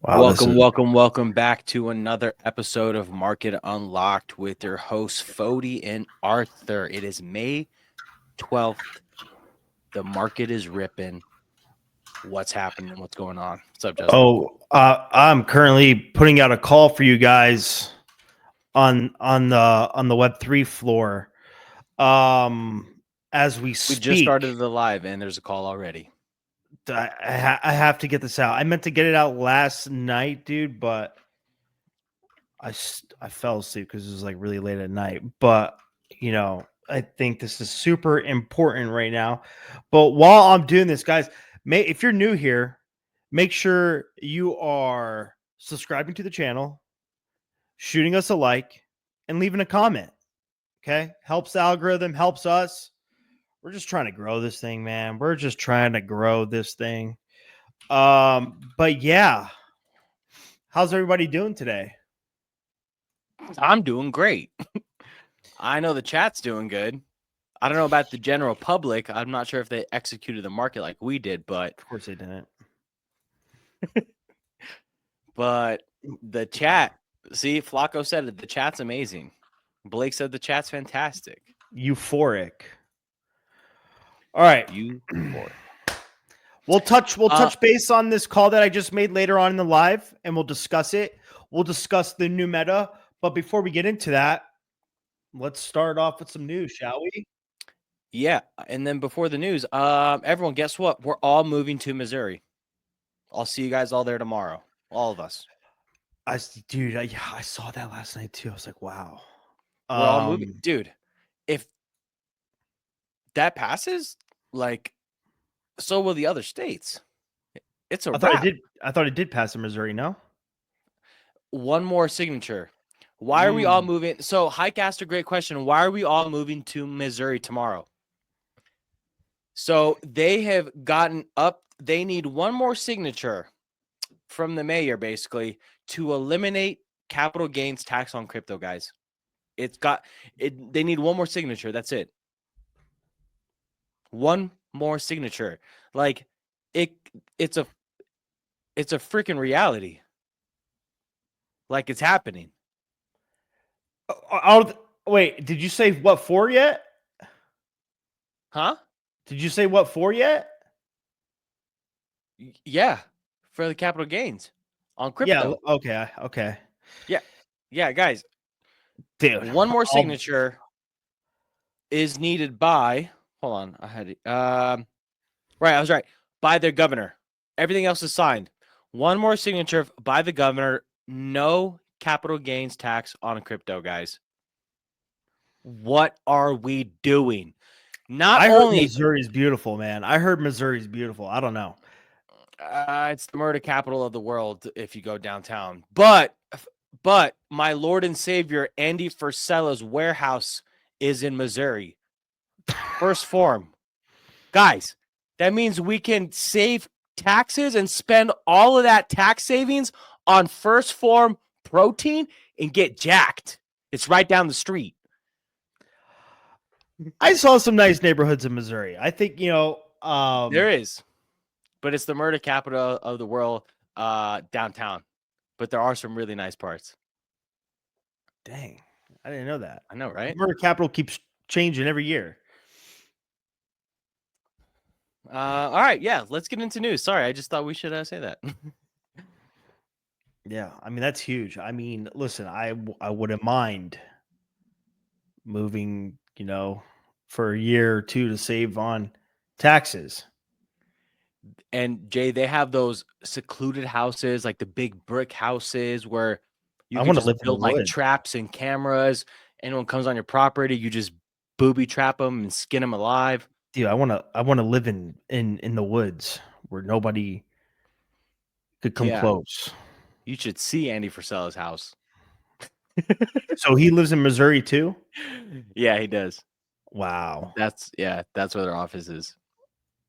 Wow, Welcome back to another episode of Market Unlocked with your hosts Fody and Arthur. It is May 12th. The market is ripping. What's happening? What's going on? What's up, Justin? I'm currently putting out a call for you guys on the Web3 floor. As we We speak, just started the live and there's a call already. I have to get this out. I meant to get it out last night, dude, but I fell asleep because it was like really late at night. But I think this is super important right now. But while I'm doing this, guys, if you're new here, make sure you are subscribing to the channel, shooting us a like, and leaving a comment. Okay, helps the algorithm, helps us. We're just trying to grow this thing, man. We're just trying to grow this thing. But yeah, how's everybody doing today? I'm doing great. I know the chat's doing good. I don't know about the general public. I'm not sure if they executed the market like we did, but Of course they didn't. but the chat, see, Flacco said it. The chat's amazing. Blake said the chat's fantastic. Euphoric. All right. Euphoric. We'll touch base on this call that I just made later on in the live, and we'll discuss it. We'll discuss the new meta. But before we get into that, let's start off with some news, shall we? Yeah, and then before the news, everyone, guess what? We're all moving to Missouri. I'll see you guys all there tomorrow. All of us. I saw that last night too. I was like, wow. We're all moving. Dude, if that passes, like, so will the other states. It's a wrap. I thought it did pass in Missouri, no? One more signature. Why are we all moving? So Hike asked a great question. Why are we all moving to Missouri tomorrow? So they have gotten up. They need one more signature from the mayor, basically, to eliminate capital gains tax on crypto, guys. They need one more signature. That's it. One more signature. Like it's a freaking reality. Like it's happening. Wait, did you say what for yet? Huh? Did you say what for yet? Yeah, for the capital gains on crypto. Yeah, okay. Yeah, guys. Dude, one more signature is needed by. Hold on, I had it. Right, I was right. By their governor. Everything else is signed. One more signature by the governor. No capital gains tax on crypto, guys. What are we doing? I heard Missouri's beautiful, man. I heard Missouri's beautiful. I don't know. It's the murder capital of the world if you go downtown. But my Lord and Savior Andy Frisella's warehouse is in Missouri. First form. Guys, that means we can save taxes and spend all of that tax savings on first form protein and get jacked. It's right down the street. I saw some nice neighborhoods in Missouri. I think, there is. But it's the murder capital of the world downtown. But there are some really nice parts. Dang. I didn't know that. I know, right? The murder capital keeps changing every year. All right, yeah, let's get into news. Sorry, I just thought we should say that. Yeah, I mean, that's huge. I mean, listen, I wouldn't mind moving, for a year or two to save on taxes. And Jay, they have those secluded houses, like the big brick houses where you can just build like traps and cameras. Anyone comes on your property, you just booby trap them and skin them alive. Dude, I want to live in the woods where nobody could come close. You should see Andy Frisella's house. So he lives in Missouri too? Yeah, he does. Wow. That's where their office is.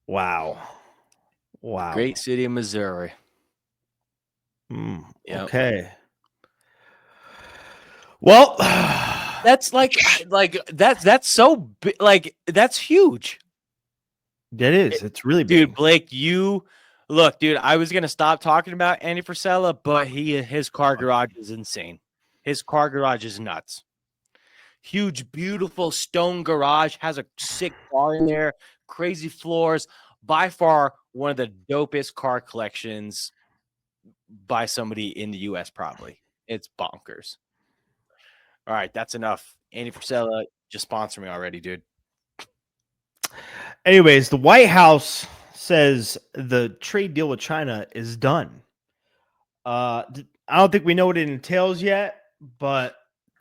Wow. Great city of Missouri. Yep. Okay. Well, that's that's so like that's huge. That is. It's really big. Dude, Blake, you Look, dude, I was gonna stop talking about Andy Frisella, but his car garage is insane. His car garage is nuts. Huge, beautiful stone garage, has a sick bar in there, crazy floors. By far, one of the dopest car collections by somebody in the US, probably. It's bonkers. All right, that's enough. Andy Frisella, just sponsor me already, dude. Anyways, the White House says the trade deal with China is done. I don't think we know what it entails yet, but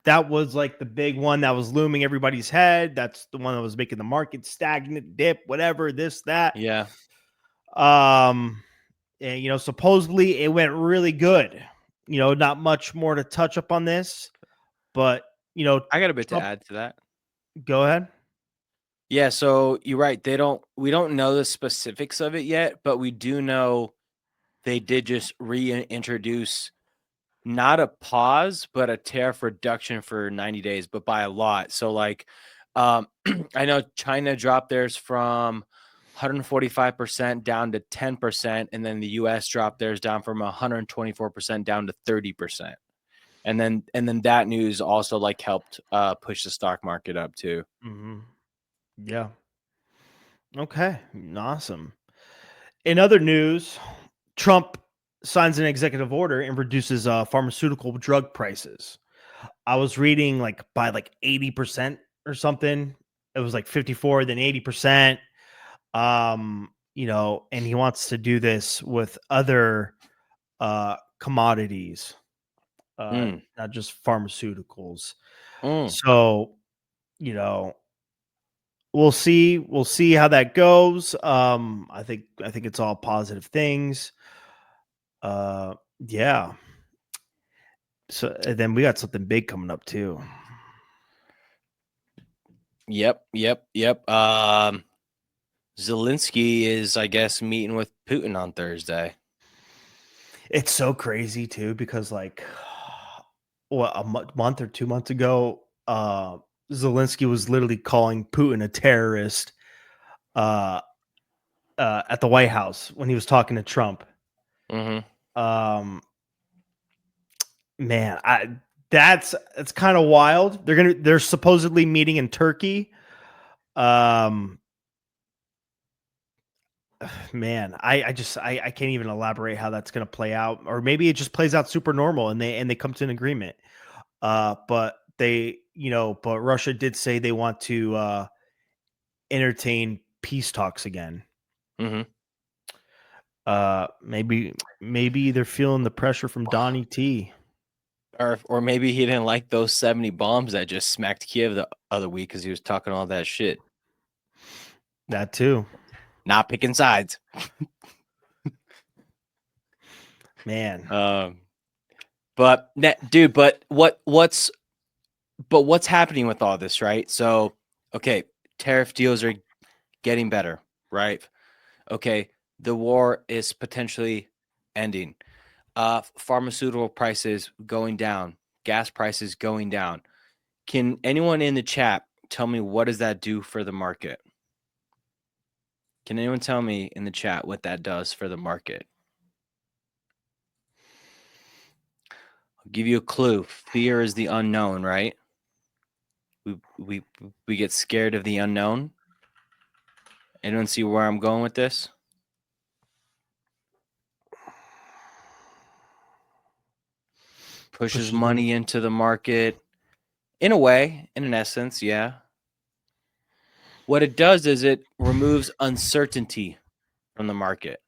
that was like the big one that was looming everybody's head. That's the one that was making the market stagnant, dip, whatever, this, that. Yeah. And, supposedly it went really good. Not much more to touch up on this, but I got a bit to Trump, add to that. go ahead. Yeah, so you're right. We don't know the specifics of it yet, but we do know they did just reintroduce not a pause, but a tariff reduction for 90 days, but by a lot. So like I know China dropped theirs from 145% down to 10%, and then the US dropped theirs down from 124% down to 30%. And then that news also like helped push the stock market up too. Mm-hmm. Yeah. Okay. Awesome. In other news, Trump signs an executive order and reduces pharmaceutical drug prices. I was reading like by like 80% or something. It was like 54, then 80%. And he wants to do this with other commodities, Mm, not just pharmaceuticals. mm. So, you know, we'll see how that goes. I think it's all positive things. Yeah. So and then we got something big coming up too. Yep. Zelensky is, I guess, meeting with Putin on Thursday. It's so crazy too because like what a month or 2 months ago, Zelensky was literally calling Putin a terrorist uh, at the White House when he was talking to Trump. Mm-hmm. Um, man, it's kind of wild. They're supposedly meeting in Turkey. Um, man, I can't even elaborate how that's gonna play out, or maybe it just plays out super normal and they come to an agreement. But Russia did say they want to entertain peace talks again. Mm-hmm. Maybe they're feeling the pressure from Donnie T. Or maybe he didn't like those 70 bombs that just smacked Kiev the other week because he was talking all that shit. That too, Not picking sides. man. But dude, what's happening with all this, right? So, okay, tariff deals are getting better, right? Okay, the war is potentially ending. Pharmaceutical prices going down, gas prices going down. Can anyone in the chat tell me what does that do for the market? Can anyone tell me in the chat what that does for the market? I'll give you a clue. Fear is the unknown, right? We get scared of the unknown. Anyone see where I'm going with this? Pushes money into the market. In a way, in an essence, yeah. What it does is it removes uncertainty from the market.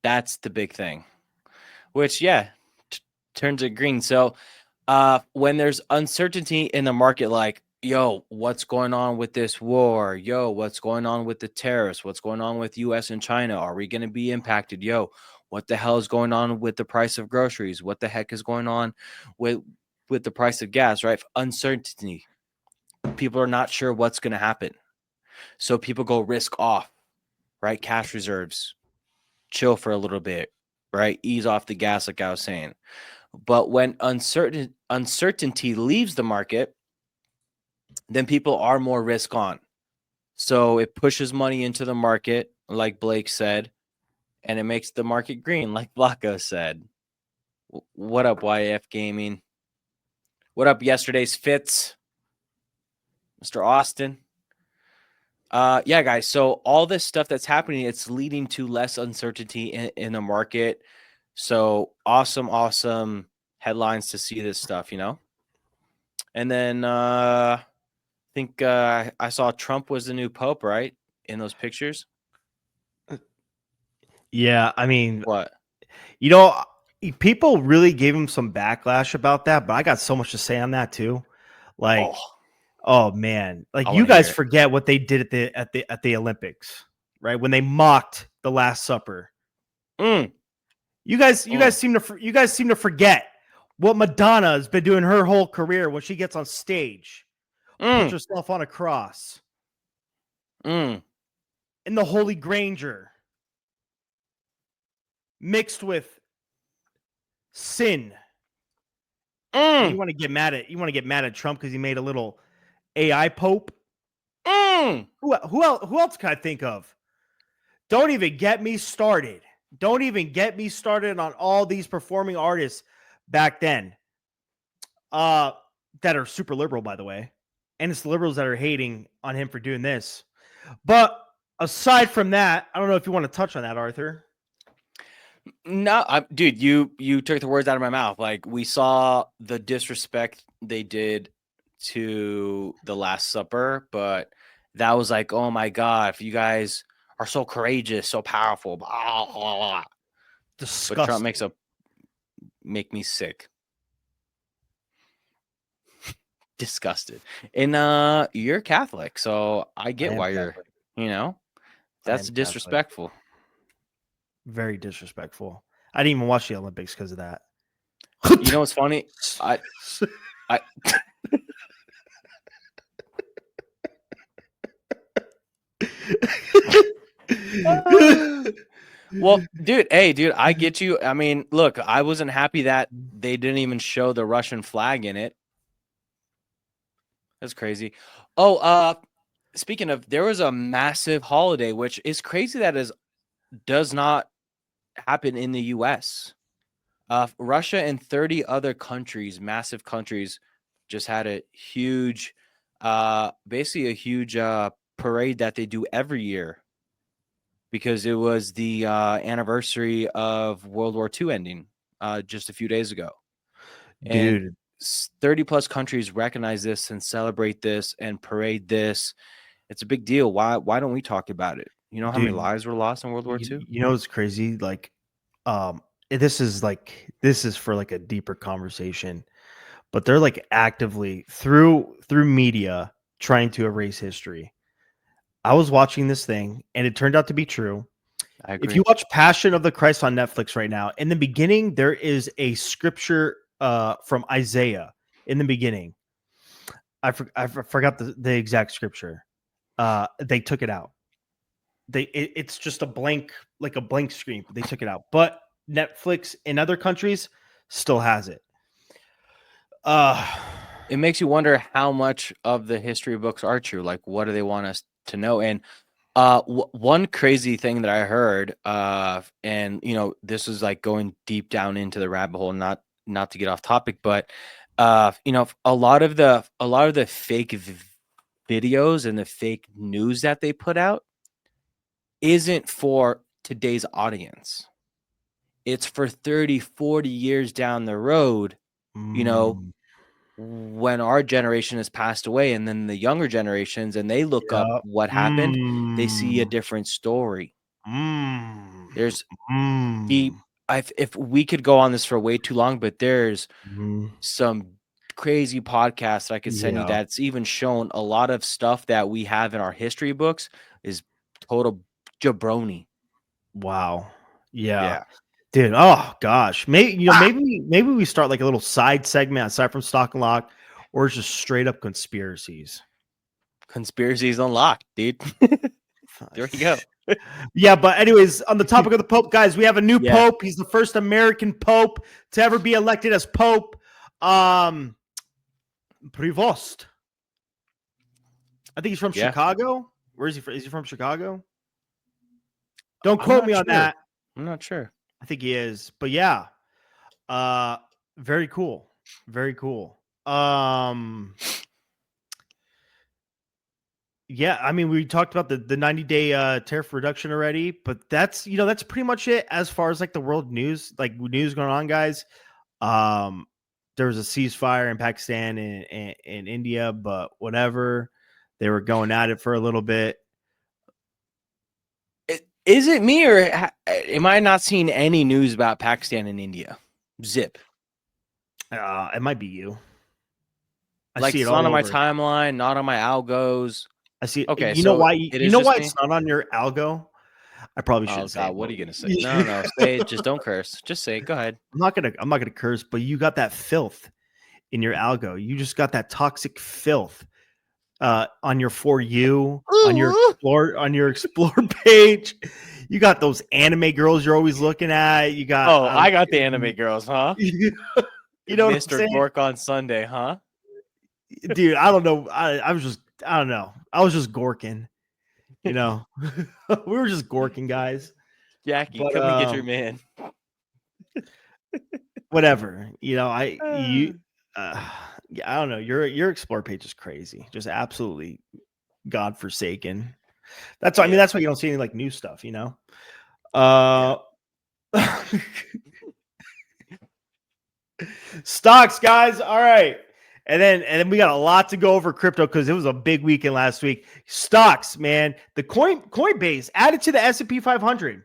That's the big thing. Which, yeah, turns it green. So when there's uncertainty in the market, like, yo, what's going on with this war? Yo, what's going on with the tariffs? What's going on with US and China? Are we going to be impacted? Yo, what the hell is going on with the price of groceries? What the heck is going on with the price of gas, right? Uncertainty. People are not sure what's going to happen. So people go risk off, right? Cash reserves, chill for a little bit, right? Ease off the gas, like I was saying. But when uncertainty leaves the market, then people are more risk on. So it pushes money into the market, like Blake said, and it makes the market green, like Blanco said. What up, YF Gaming? What up, yesterday's Fitz? Mr. Austin? Yeah, guys. So all this stuff that's happening, it's leading to less uncertainty in the market. So awesome headlines to see this stuff, And then I think I saw Trump was the new pope, right? In those pictures. Yeah, I mean, What? people really gave him some backlash about that, but I got so much to say on that too. Like, oh man, like I you want to hear guys it. forget what they did at the Olympics, right? When they mocked the Last Supper. You guys seem to forget what Madonna has been doing her whole career when she gets on stage, puts herself on a cross in the Holy Granger, mixed with sin. And you want to get mad at Trump because he made a little AI pope. Who else can I think of? Don't even get me started. Don't even get me started on all these performing artists back then. That are super liberal, by the way. And it's the liberals that are hating on him for doing this. But aside from that, I don't know if you want to touch on that, Arthur. No, dude, you took the words out of my mouth. Like, we saw the disrespect they did to the Last Supper, but that was like, oh my God, if you guys are so courageous, so powerful, blah, blah, blah. Disgusting. But Trump make me sick. Disgusted. And you're Catholic, so I get why Catholic. that's disrespectful. Catholic. Very disrespectful. I didn't even watch the Olympics because of that. You know what's funny? I Well, dude, I get you. I mean, look, I wasn't happy that they didn't even show the Russian flag in it. That's crazy. Oh, speaking of, there was a massive holiday, which is crazy that does not happen in the US. Russia and 30 other countries, massive countries, just had a huge, basically a huge parade that they do every year because it was the anniversary of World War II ending just a few days ago. Dude. And 30 plus countries recognize this and celebrate this and parade this. It's a big deal. Why don't we talk about it? You know how many lives were lost in World War II? You know, it's crazy. Like, this is for like a deeper conversation, but they're like actively through media trying to erase history. I was watching this thing and it turned out to be true. I agree. If you watch Passion of the Christ on Netflix right now, in the beginning, there is a scripture from Isaiah in the beginning. I forgot the exact scripture. They took it out. It's just a blank screen. They took it out. But Netflix in other countries still has it. It makes you wonder how much of the history books are true. Like, what do they want us to know? And one crazy thing that I heard, and this is like going deep down into the rabbit hole, not to get off topic, but a lot of the fake videos and the fake news that they put out isn't for today's audience. It's for 30, 40 years down the road, when our generation has passed away, and then the younger generations, and they look up what happened, they see a different story. There's if we could go on this for way too long, but there's some crazy podcasts that I could send you that's even shown a lot of stuff that we have in our history books is total jabroni. Wow. Yeah. Dude, oh gosh. Maybe we start like a little side segment aside from Stock and Lock, or it's just straight up conspiracies. Conspiracies unlocked, dude. There we go. Yeah, but anyways, on the topic of the Pope, guys, we have a new Pope. He's the first American Pope to ever be elected as Pope. Prevost. I think he's from Chicago. Where is he from? Is he from Chicago? Don't quote me on that. I'm not sure. I think he is. But yeah, very cool. Very cool. Yeah, I mean, we talked about the 90-day tariff reduction already, but that's that's pretty much it as far as like the world news, like news going on, guys. Um, there was a ceasefire in Pakistan and India, but whatever. They were going at it for a little bit. Is it me or am I not seeing any news about Pakistan and India? Zip. It might be you. I Like see it it's not all on my over. timeline, not on my algos. I see it. Okay, You know so why? it You is know just why me. it's not on your algo? I probably Oh shouldn't say God, it. what are But you gonna say? No, no, say it. Just don't curse. Just say it. Go ahead. I'm not gonna curse, but you got that filth in your algo. You just got that toxic filth on your For You, on your explore page. You got those anime girls you're always looking at. You got Oh, I got the anime girls, huh? you know what I'm Mr. saying? Gork on Sunday, huh? Dude, I don't know. I don't know. I was just gorking, you know. We were just gorking, guys. Jackie, But come and get your man. whatever. Yeah, I don't know. Your explore page is crazy. Just absolutely godforsaken. That's why I mean Yeah. that's why you don't see any like new stuff, you know. Uh Stocks, guys. All right. And then we got a lot to go over crypto because it was a big weekend last week. Stocks, man. The Coinbase added to the S&P 500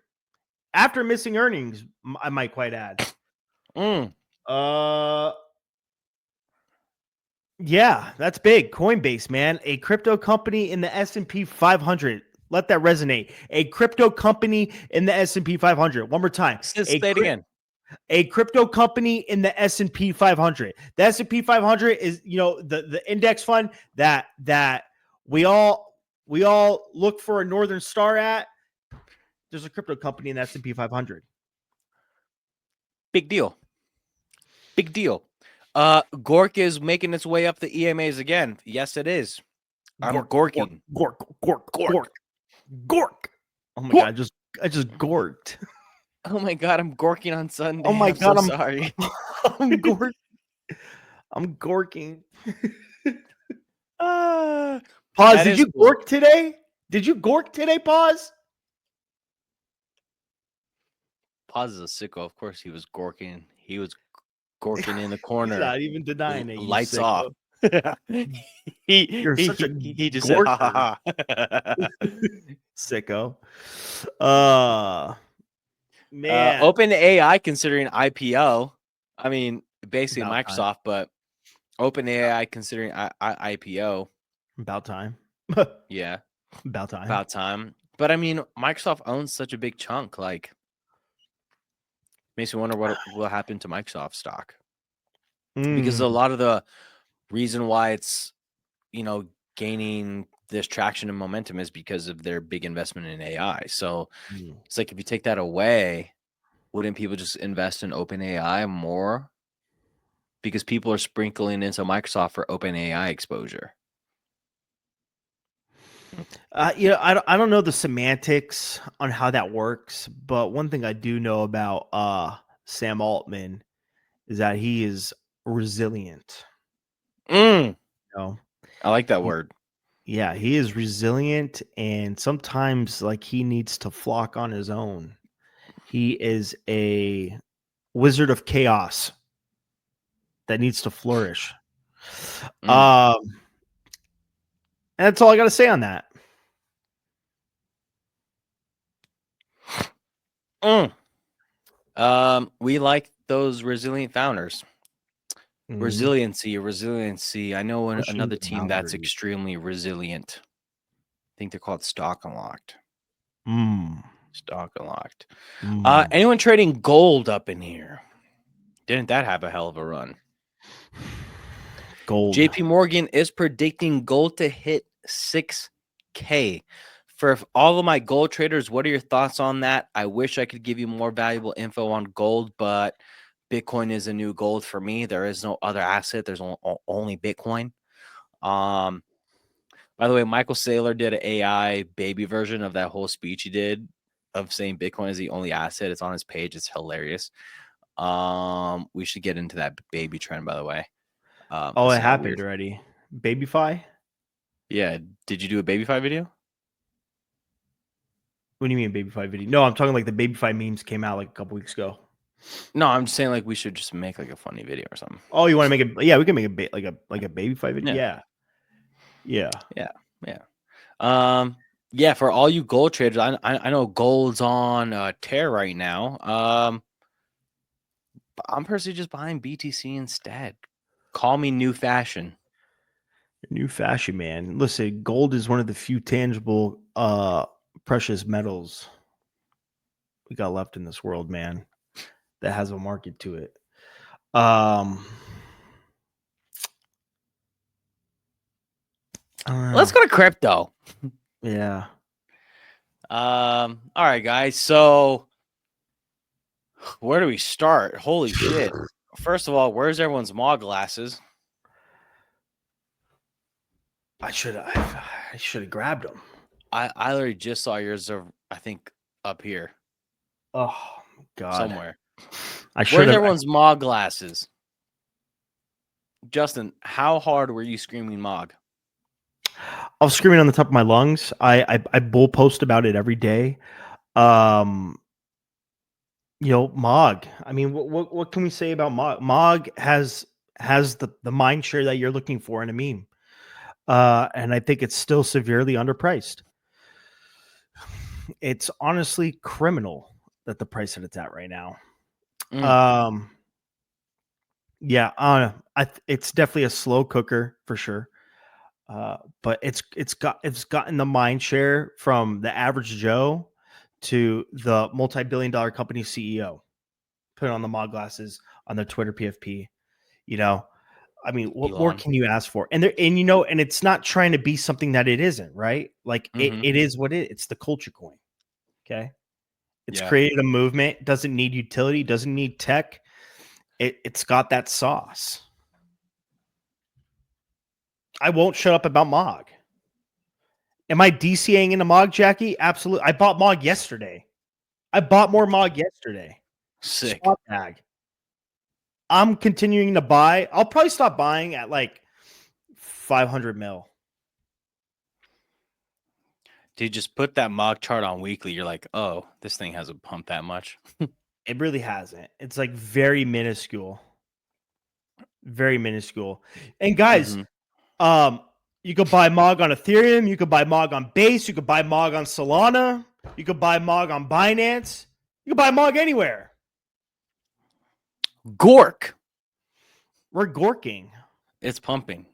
after missing earnings, I might quite add. Uh yeah, that's big. Coinbase, man. A crypto company in the S&P 500. Let that resonate. A crypto company in the S&P 500. One more time. Say it again. A crypto company in the S&P 500. The S&P 500 is, the index fund that we all look for a northern star at. There's a crypto company in the S&P 500. Big deal. Big deal. Gork is making its way up the EMAs again. Yes, it is. I'm gorking. Gork. Oh my god, I just gorked. Oh my god, I'm gorking on Sunday. Oh my I'm so god, sorry. I'm gork. I'm gorking. Pause. Pause. Did you gork today? Did you gork today? Pause. Pause is a sicko. Of course, he was gorking. He was gorking in the corner. He's not even denying it. Lights off. You're such a he just said, ha ha ha. Sicko. Man. Open AI considering IPO. I mean, basically About time. Microsoft, but Open AI considering IPO. About time. Yeah. About time. About time. But I mean, Microsoft owns such a big chunk. Like, makes me wonder what will happen to Microsoft stock. Because a lot of the reason why it's, gaining this traction and momentum is because of their big investment in AI. So it's like, if you take that away, wouldn't people just invest in OpenAI more? Because people are sprinkling into Microsoft for OpenAI exposure. I don't know the semantics on how that works, but one thing I do know about Sam Altman is that he is resilient. I like that word. Yeah, he is resilient, and sometimes like he needs to flock on his own. He is a wizard of chaos that needs to flourish. And that's all I got to say on that. We like those resilient founders. Resiliency. I know another team that's extremely resilient. I think they're called Stock Unlocked. Stock Unlocked. Anyone trading gold up in here? Didn't that have a hell of a run? Gold. JP Morgan is predicting gold to hit 6K. For all of my gold traders, what are your thoughts on that? I wish I could give you more valuable info on gold, but Bitcoin is a new gold for me. There is no other asset. There's only Bitcoin. By the way, Michael Saylor did an AI baby version of that whole speech he did. of saying Bitcoin is the only asset. It's on his page. It's hilarious. We should get into that baby trend, by the way. Oh, it See how happened weird. already. Babyfi? Yeah. Did you do a babyfi video? What do you mean Babyfi video? No, I'm talking like the Babyfi memes came out like a couple weeks ago. No, I'm just saying like we should just make like a funny video or something. Oh, you want to make it? Yeah, we can make like a Babyfi video. Yeah. Yeah. Yeah. For all you gold traders, I know gold's on tear right now. I'm personally just buying BTC instead. Call me new fashion. New fashion, man. Listen, gold is one of the few tangible precious metals we got left in this world, man, that has a market to it. Let's go to crypto. Yeah. All right, guys. So where do we start? Holy shit. First of all, where's everyone's MOG glasses? I should have grabbed them. I literally just saw yours, I think, up here. Oh God. Somewhere. I should Where's have. everyone's MOG glasses? Justin, how hard were you screaming MOG? I was screaming on the top of my lungs. I bull post about it every day. MOG. I mean, what can we say about MOG? MOG has the mind share that you're looking for in a meme. And I think it's still severely underpriced. It's honestly criminal that the price that it's at right now. It's definitely a slow cooker for sure. But it's gotten the mind share from the average Joe to the multi-billion-dollar company CEO. Put on the MOG glasses on their Twitter PFP. I mean, what more can you ask for? And it's not trying to be something that it isn't, right? Like it is what it's the culture coin. Okay. It's created a movement, doesn't need utility, doesn't need tech. It's got that sauce. I won't shut up about MOG. Am I DCing into MOG, Jackie? Absolutely. I bought MOG yesterday. I bought more MOG yesterday. Sick. Swap bag. I'm continuing to buy. I'll probably stop buying at like 500 mil. Dude, just put that MOG chart on weekly. You're like, oh, this thing hasn't pumped that much. It really hasn't. It's like very minuscule. Very minuscule. And guys, you could buy MOG on Ethereum. You could buy MOG on Base. You could buy MOG on Solana. You could buy MOG on Binance. You could buy MOG anywhere. Gork. We're gorking. It's pumping.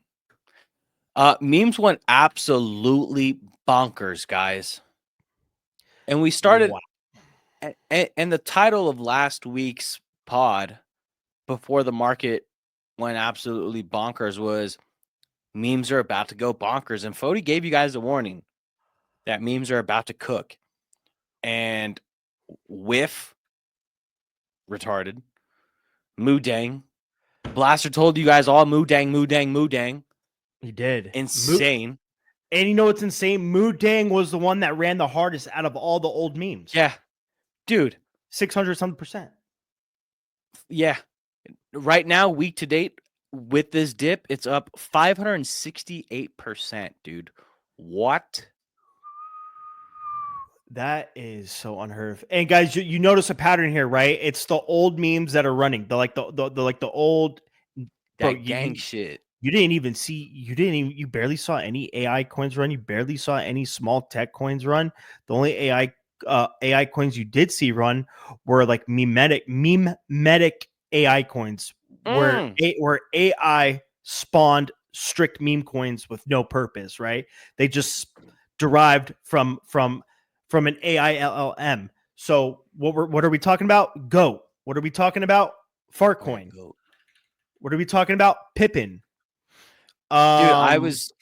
Memes went absolutely bonkers, guys. And we started, and the title of last week's pod before the market went absolutely bonkers was memes are about to go bonkers. And Fody gave you guys a warning that memes are about to cook. And whiff, retarded, moo dang. Blaster told you guys all moo dang, moo dang, moo dang. He did. Insane. And you know what's insane? Moo Dang was the one that ran the hardest out of all the old memes. Yeah. Dude. 600 something percent. Yeah. Right now, week to date, with this dip, it's up 568%, dude. What? That is so unheard of. And guys, you notice a pattern here, right? It's the old memes that are running. The old gang shit. You barely saw any AI coins run. You barely saw any small tech coins run. The only AI coins you did see run were like memetic AI coins, where AI spawned strict meme coins with no purpose, right? They just derived from an AI LLM. So what are we talking about? Goat. What are we talking about? Fartcoin. What are we talking about? Pippin. Dude, I was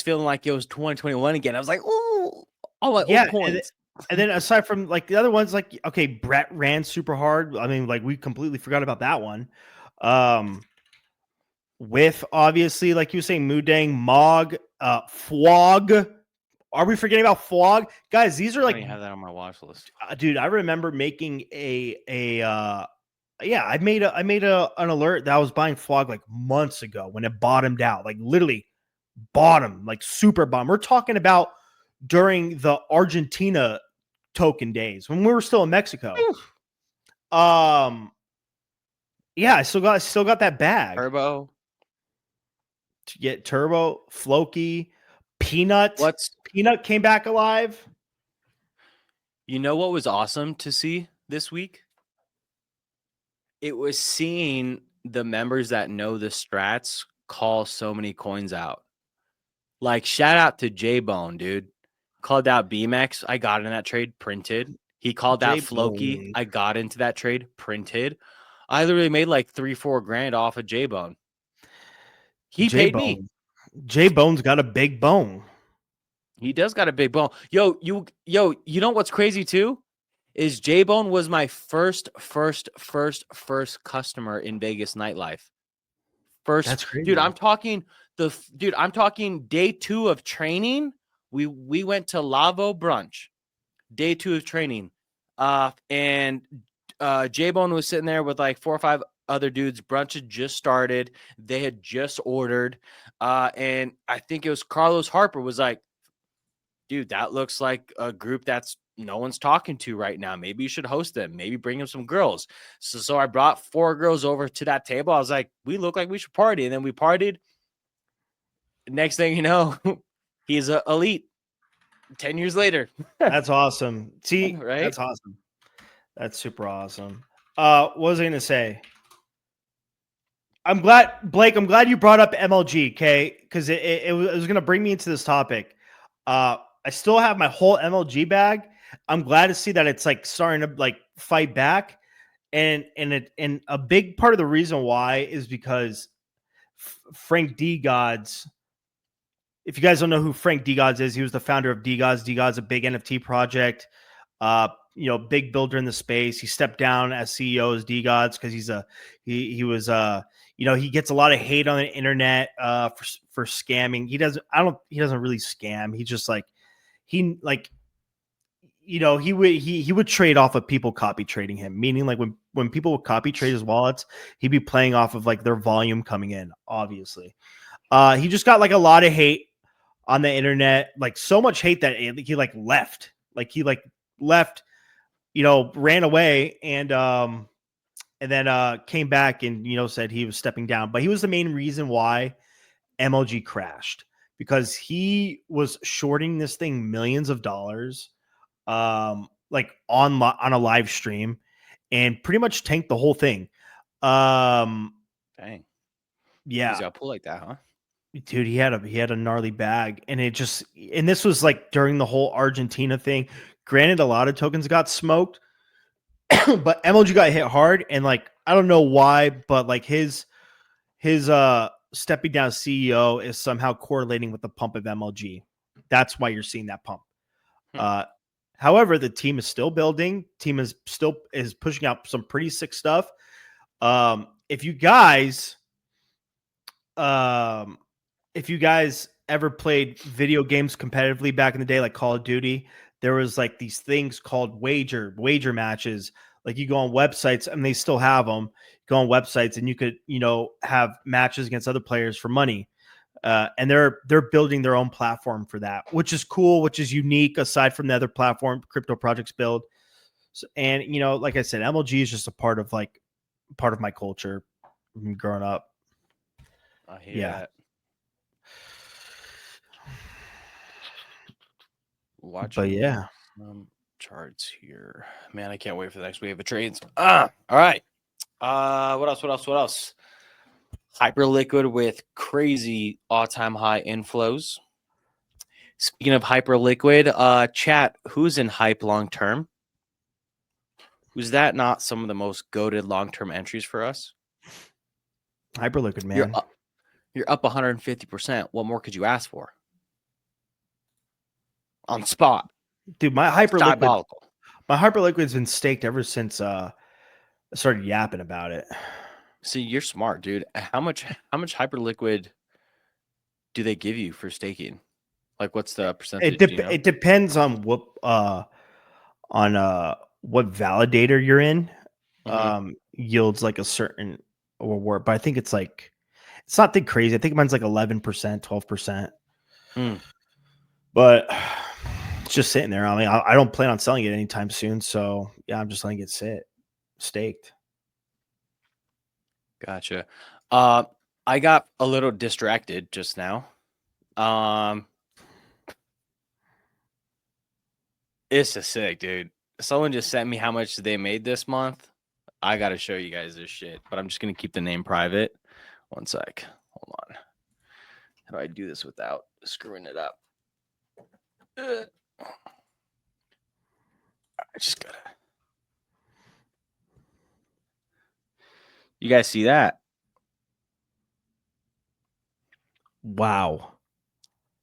feeling like it was 2021 again. I was like, ooh, all my old coins. And then aside from like the other ones, like, okay, Brett ran super hard. I mean, like we completely forgot about that one. With obviously, like you were saying, Moodang, Mog, Fwog, Are we forgetting about Flog? Guys, these are I like, don't even have that on my watch list. dude, I remember making yeah, I made an alert that I was buying Flog like months ago when it bottomed out, like literally bottom, like super bottom. We're talking about during the Argentina token days when we were still in Mexico. Um, yeah, I still got that bag. Turbo. To get Turbo, Floki, Peanut. What's Peanut came back alive. You know what was awesome to see this week? It was seeing the members that know the strats call so many coins out. Like, shout out to J-Bone, dude. Called out BMX. I got in that trade, printed. He called out Floki. J-Bone. I got into that trade, printed. I literally made like 3-4 grand off of J-Bone. He paid me. J-Bone's got a big bone. He does got a big bone. Yo, you know what's crazy too? Is J-Bone was my first customer in Vegas nightlife. That's crazy. Dude, I'm talking day 2 of training. We went to Lavo brunch. Day 2 of training. And J-Bone was sitting there with like 4 or 5 other dudes. Brunch had just started. They had just ordered. And I think it was Carlos Harper was like, dude, that looks like a group that's no one's talking to right now. Maybe you should host them. Maybe bring them some girls. So I brought 4 girls over to that table. I was like, we look like we should party. And then we partied. Next thing you know, he's an elite 10 years later. That's awesome. See, Right? That's awesome. That's super awesome. What was I going to say? I'm glad, Blake, I'm glad you brought up MLG, okay? Because it was going to bring me into this topic. I still have my whole MLG bag. I'm glad to see that it's like starting to like fight back. And a big part of the reason why is because Frank D Gods. If you guys don't know who Frank D Gods is, he was the founder of D Gods. D Gods, a big NFT project. Big builder in the space. He stepped down as CEO as D Gods because he was he gets a lot of hate on the internet for scamming. He doesn't really scam. He just he would trade off of people copy trading him, meaning like when people would copy trade his wallets, he'd be playing off of like their volume coming in, obviously. He just got like a lot of hate on the internet, like so much hate that he left, ran away and then came back and said he was stepping down. But he was the main reason why MLG crashed, because he was shorting this thing millions of dollars, like on a live stream, and pretty much tanked the whole thing. Dang. Yeah. He's got to pull like that, huh? Dude, he had a gnarly bag, and this was like during the whole Argentina thing. Granted, a lot of tokens got smoked, but MLG got hit hard, and like I don't know why, but like his stepping down CEO is somehow correlating with the pump of MLG. That's why you're seeing that pump. However, the team is still building. Team is pushing out some pretty sick stuff. If you guys ever played video games competitively back in the day, like Call of Duty, there was like these things called wager matches. Like you go on websites, and they still have them. Go on websites, and you could have matches against other players for money. And they're building their own platform for that, which is cool, which is unique aside from the other platform crypto projects build. So, and like I said, MLG is just a part of my culture growing up. I hear that. Watching some charts here. Man, I can't wait for the next wave of trades. All right. What else? Hyperliquid with crazy all-time high inflows. Speaking of Hyperliquid, chat, who's in hype long-term? Was that not some of the most goated long-term entries for us? Hyperliquid, man. You're up 150%. What more could you ask for? On spot. Dude, my Hyperliquid's been staked ever since I started yapping about it. See, you're smart, dude. How much Hyperliquid do they give you for staking? Like, what's the percentage? Do you know? It depends on what validator you're in. Yields like a certain reward, but I think it's like it's not that crazy. I think mine's like 11%, 12%. But it's just sitting there. I mean, I don't plan on selling it anytime soon. So yeah, I'm just letting it sit staked. Gotcha. I got a little distracted just now. It's a sick, dude. Someone just sent me how much they made this month. I got to show you guys this shit, but I'm just going to keep the name private. One sec. Hold on. How do I do this without screwing it up? I just got to. You guys see that? Wow.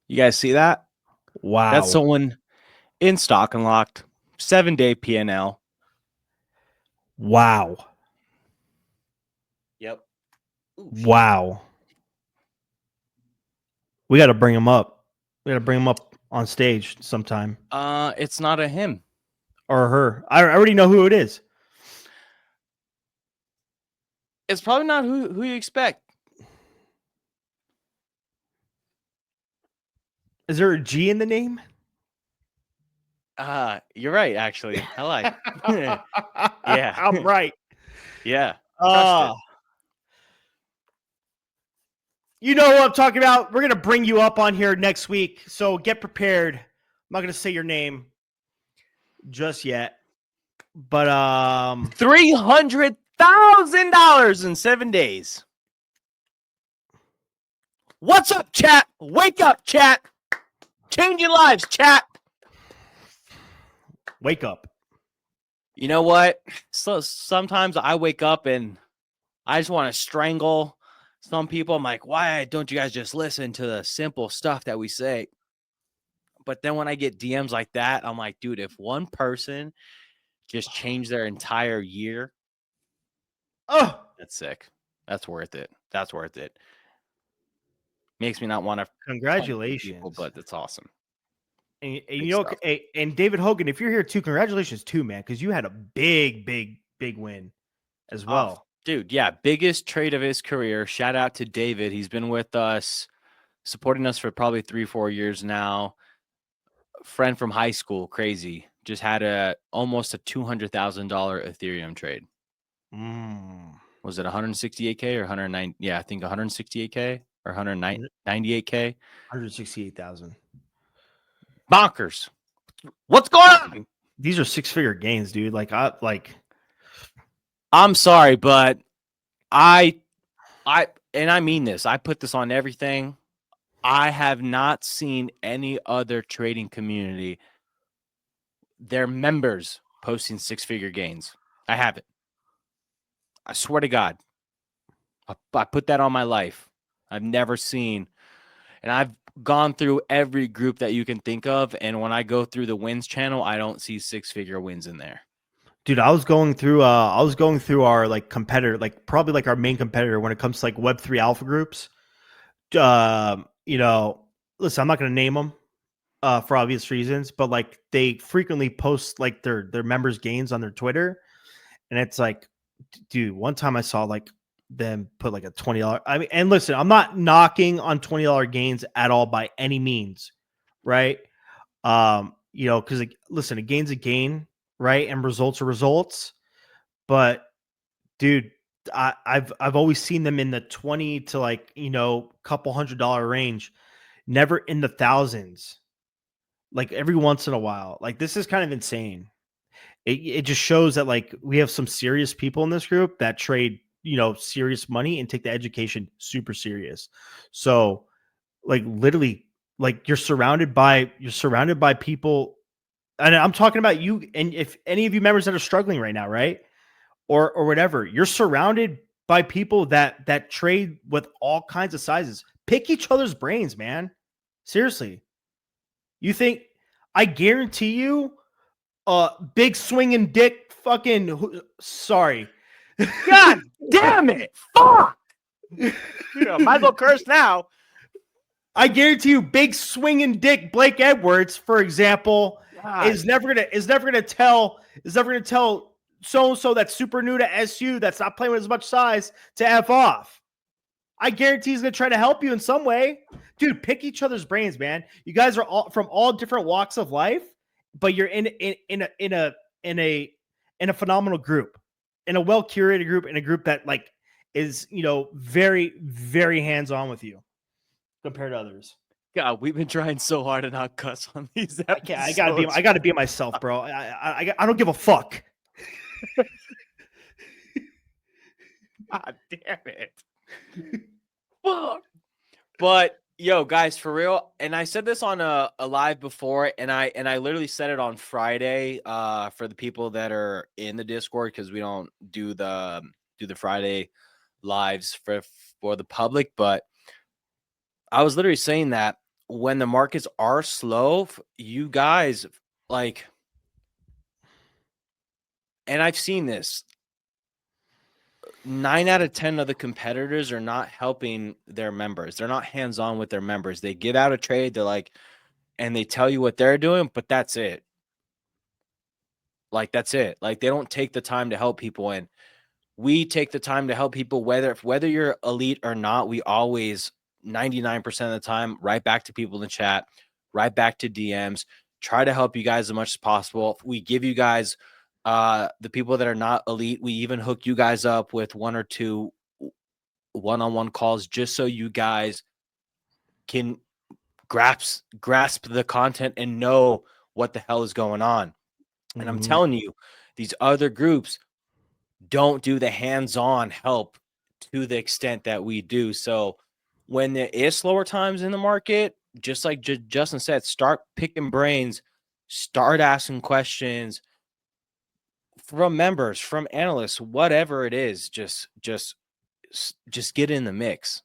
You guys see that? Wow. That's someone in stock and locked. 7-day PNL. Wow. Yep. Ooh, wow. We got to bring him up. We got to bring him up on stage sometime. It's not a him or her. I already know who it is. It's probably not who you expect. Is there a G in the name? You're right, actually. I like. Yeah. I'm right. Yeah. Trust it. You know what I'm talking about. We're going to bring you up on here next week. So get prepared. I'm not going to say your name just yet. But $300,000 in 7 days. What's up, chat? Wake up, chat. Changing lives, chat. Wake up. You know what? So sometimes I wake up and I just want to strangle some people. I'm like, why don't you guys just listen to the simple stuff that we say? But then when I get DMs like that, I'm like, dude, if one person just changed their entire year, oh, that's sick. That's worth it. That's worth it. Makes me not want to. Congratulations, people, but that's awesome. And you know, and David Hogan, if you're here too, congratulations too, man, because you had a big win as well. Dude, yeah, biggest trade of his career. Shout out to David. He's been with us, supporting us for probably 3-4 years now. Friend from high school, crazy. Just had almost a $200,000 Ethereum trade. Was it 168K or 109? Yeah, I think 168K or 198K. 168,000. Bonkers. What's going on? These are 6-figure gains, dude. I'm sorry, but I mean this. I put this on everything. I have not seen any other trading community, their members posting 6-figure gains. I haven't. I swear to God. I put that on my life. I've never seen, and I've gone through every group that you can think of, and when I go through the wins channel, I don't see 6-figure wins in there. Dude, I was going through our like competitor, like probably like our main competitor when it comes to like Web3 alpha groups. You know, listen, I'm not going to name them for obvious reasons, but like they frequently post like their members' gains on their Twitter, and it's like, dude, one time I saw like them put like a $20. I mean, and listen, I'm not knocking on $20 gains at all by any means, right? You know, because like, listen, a gain's a gain, right? And results are results. But dude, I've always seen them in the 20 to like, you know, couple $100 range, never in the thousands. Like every once in a while. Like this is kind of insane. It just shows that like we have some serious people in this group that trade, you know, serious money and take the education super serious. So like literally, like you're surrounded by people, and I'm talking about you. And if any of you members that are struggling right now, right, or whatever, you're surrounded by people that trade with all kinds of sizes. Pick each other's brains, man. Seriously, you think? I guarantee you, big swinging dick, fucking. Sorry, God damn it! Fuck! You know, might as well curse now. I guarantee you, big swinging dick Blake Edwards, for example, is never gonna tell so and so that's super new to SU that's not playing with as much size to F off. I guarantee he's gonna try to help you in some way, dude. Pick each other's brains, man. You guys are all from all different walks of life, but you're in a phenomenal group, in a well curated group, in a group that like is very very hands on with you compared to others. God, we've been trying so hard to not cuss on these episodes. I gotta be myself, bro. I don't give a fuck. God damn it. Fuck. But yo, guys, for real, and I said this on a live before, and I literally said it on Friday for the people that are in the Discord, because we don't do the Friday lives for the public, but I was literally saying that when the markets are slow, you guys like, and I've seen this, 9 out of 10 of the competitors are not helping their members. They're not hands-on with their members. They get out a trade, they're like, and they tell you what they're doing, but that's it. Like, that's it. Like, they don't take the time to help people. And we take the time to help people, whether you're elite or not. We always, 99% of the time, right back to people in the chat, right back to DMs, try to help you guys as much as possible. We give you guys, the people that are not elite, we even hook you guys up with 1 or 2 one-on-one calls just so you guys can grasp the content and know what the hell is going on. And I'm telling you, these other groups don't do the hands-on help to the extent that we do. So when there is slower times in the market, just like Justin said, start picking brains, start asking questions from members, from analysts, whatever it is. Just get in the mix.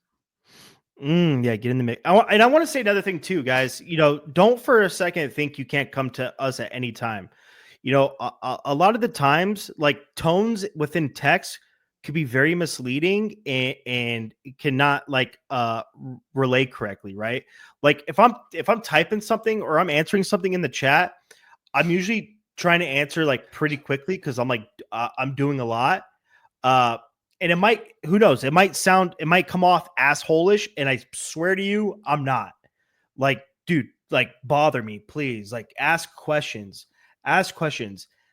Yeah, get in the mix. I want to say another thing too, guys. Don't for a second think you can't come to us at any time. A lot of the times, like, tones within text could be very misleading and cannot like relay correctly, right? Like if I'm typing something or I'm answering something in the chat, I'm usually trying to answer like pretty quickly because I'm like I'm doing a lot. And it might, who knows, it might come off asshole-ish, and I swear to you, I'm not. Like, dude, like, bother me, please. Like, ask questions.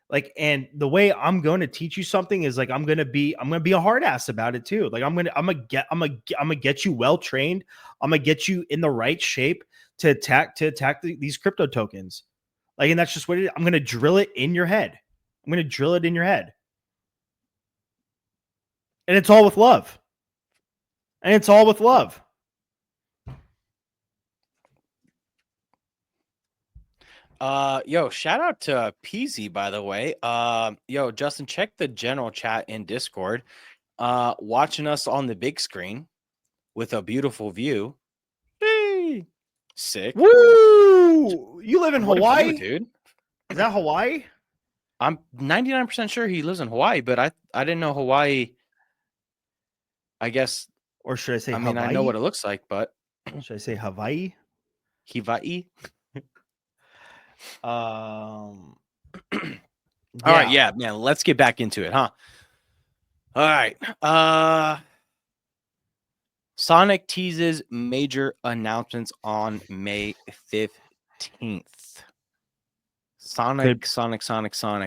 Like, and the way I'm going to teach you something is like I'm gonna be a hard ass about it too. Like I'm gonna get you well trained. I'm gonna get you in the right shape to attack these crypto tokens. Like, and that's just what it is. I'm gonna drill it in your head. And it's all with love. Yo, shout out to Peasy, by the way. Yo, Justin, check the general chat in Discord. Watching us on the big screen with a beautiful view. Hey, sick. Woo! You live in Hawaii, dude? Is that Hawaii? I'm 99% sure he lives in Hawaii, but I didn't know Hawaii. I guess, or should I say I Hawaii? mean, I know what it looks like, but should I say Hawaii? Hawaii. All right, yeah, man. Let's get back into it, huh? All right. Sonic teases major announcements on May 15th. Sonic.